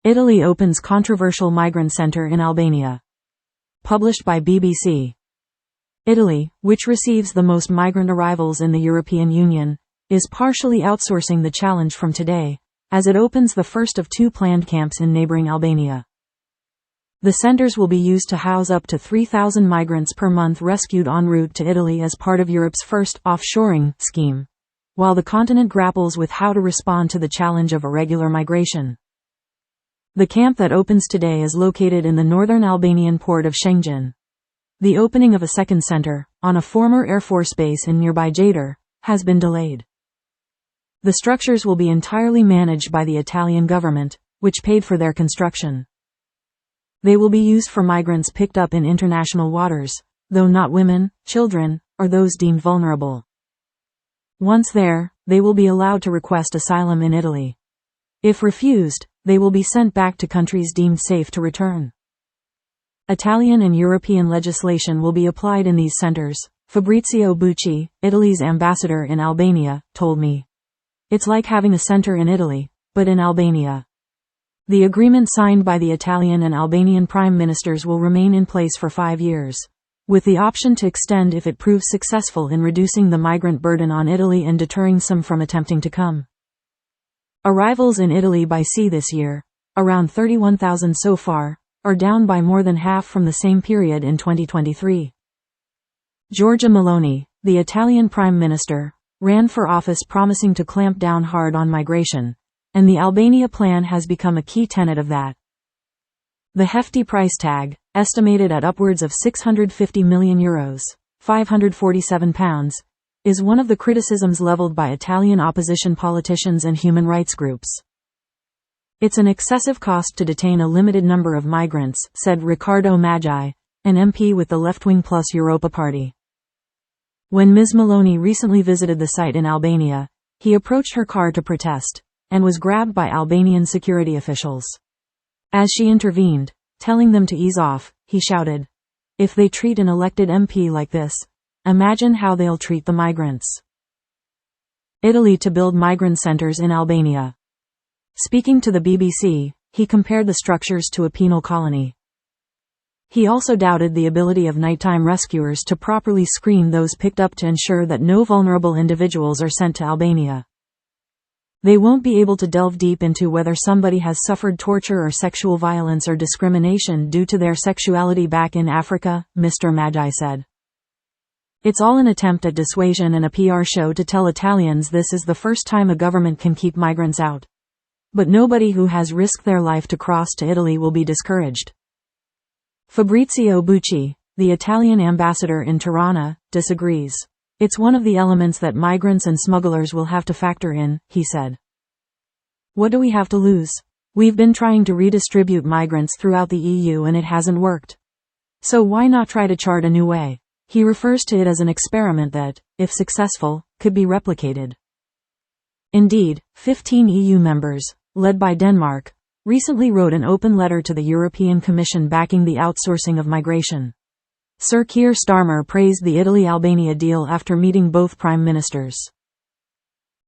Italy opens controversial migrant center in Albania. Published by BBC. Italy, which receives the most migrant arrivals in the European Union, is partially outsourcing the challenge from today, as it opens the first of 2 planned camps in neighboring Albania. The centers will be used to house up to 3,000 migrants per month rescued en route to Italy as part of Europe's first offshoring scheme, while the continent grapples with how to respond to the challenge of irregular migration. The camp that opens today is located in the northern Albanian port of Shëngjin. The opening of a second center, on a former Air Force base in nearby Jadër, has been delayed. The structures will be entirely managed by the Italian government, which paid for their construction. They will be used for migrants picked up in international waters, though not women, children, or those deemed vulnerable. Once there, they will be allowed to request asylum in Italy. If refused, they will be sent back to countries deemed safe to return. Italian and European legislation will be applied in these centers, Fabrizio Bucci, Italy's ambassador in Albania, told me. It's like having a center in Italy, but in Albania. The agreement signed by the Italian and Albanian prime ministers will remain in place for 5 years, with the option to extend if it proves successful in reducing the migrant burden on Italy and deterring some from attempting to come. Arrivals in Italy by sea this year, around 31,000 so far, are down by more than half from the same period in 2023. Giorgia Meloni, the Italian prime minister, ran for office promising to clamp down hard on migration, and the Albania plan has become a key tenet of that. The hefty price tag, estimated at upwards of €650 million, £547, is one of the criticisms leveled by Italian opposition politicians and human rights groups. It's an excessive cost to detain a limited number of migrants, said Riccardo Maggi, an MP with the left-wing Plus Europa party. When Ms. Meloni recently visited the site in Albania, he approached her car to protest, and was grabbed by Albanian security officials. As she intervened, telling them to ease off, he shouted, "If they treat an elected MP like this, imagine how they'll treat the migrants." Italy to build migrant centers in Albania. Speaking to the BBC, he compared the structures to a penal colony. He also doubted the ability of nighttime rescuers to properly screen those picked up to ensure that no vulnerable individuals are sent to Albania. They won't be able to delve deep into whether somebody has suffered torture or sexual violence or discrimination due to their sexuality back in Africa, Mr. Maggi said. It's all an attempt at dissuasion and a PR show to tell Italians this is the first time a government can keep migrants out. But nobody who has risked their life to cross to Italy will be discouraged. Fabrizio Bucci, the Italian ambassador in Tirana, disagrees. It's one of the elements that migrants and smugglers will have to factor in, he said. What do we have to lose? We've been trying to redistribute migrants throughout the EU and it hasn't worked. So why not try to chart a new way? He refers to it as an experiment that, if successful, could be replicated. Indeed, 15 EU members, led by Denmark, recently wrote an open letter to the European Commission backing the outsourcing of migration. Sir Keir Starmer praised the Italy-Albania deal after meeting both prime ministers.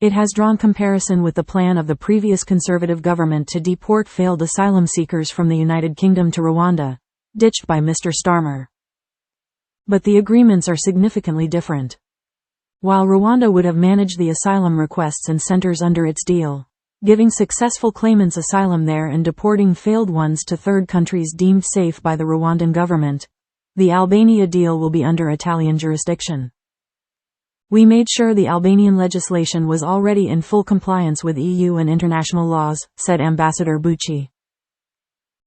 It has drawn comparison with the plan of the previous Conservative government to deport failed asylum seekers from the United Kingdom to Rwanda, ditched by Mr. Starmer. But the agreements are significantly different. While Rwanda would have managed the asylum requests and centers under its deal, giving successful claimants asylum there and deporting failed ones to third countries deemed safe by the Rwandan government, the Albania deal will be under Italian jurisdiction. We made sure the Albanian legislation was already in full compliance with EU and international laws, said Ambassador Bucci.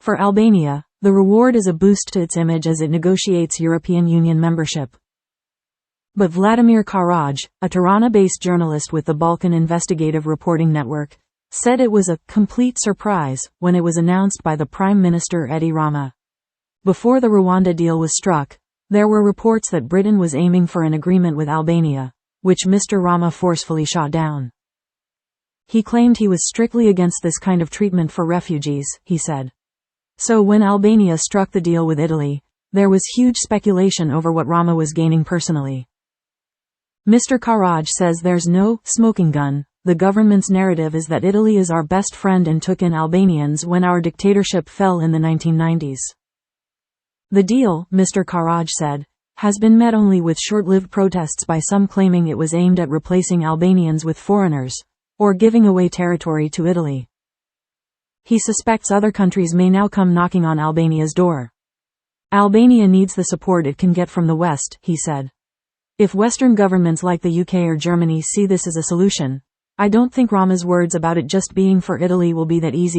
For Albania, the reward is a boost to its image as it negotiates European Union membership. But Vladimir Karaj, a Tirana-based journalist with the Balkan Investigative Reporting Network, said it was a complete surprise when it was announced by the Prime Minister Edi Rama. Before the Rwanda deal was struck, there were reports that Britain was aiming for an agreement with Albania, which Mr. Rama forcefully shot down. He claimed he was strictly against this kind of treatment for refugees, he said. So when Albania struck the deal with Italy, there was huge speculation over what Rama was gaining personally. Mr. Karaj says there's no smoking gun, the government's narrative is that Italy is our best friend and took in Albanians when our dictatorship fell in the 1990s. The deal, Mr. Karaj said, has been met only with short-lived protests by some claiming it was aimed at replacing Albanians with foreigners, or giving away territory to Italy. He suspects other countries may now come knocking on Albania's door. Albania needs the support it can get from the West, he said. If Western governments like the UK or Germany see this as a solution, I don't think Rama's words about it just being for Italy will be that easy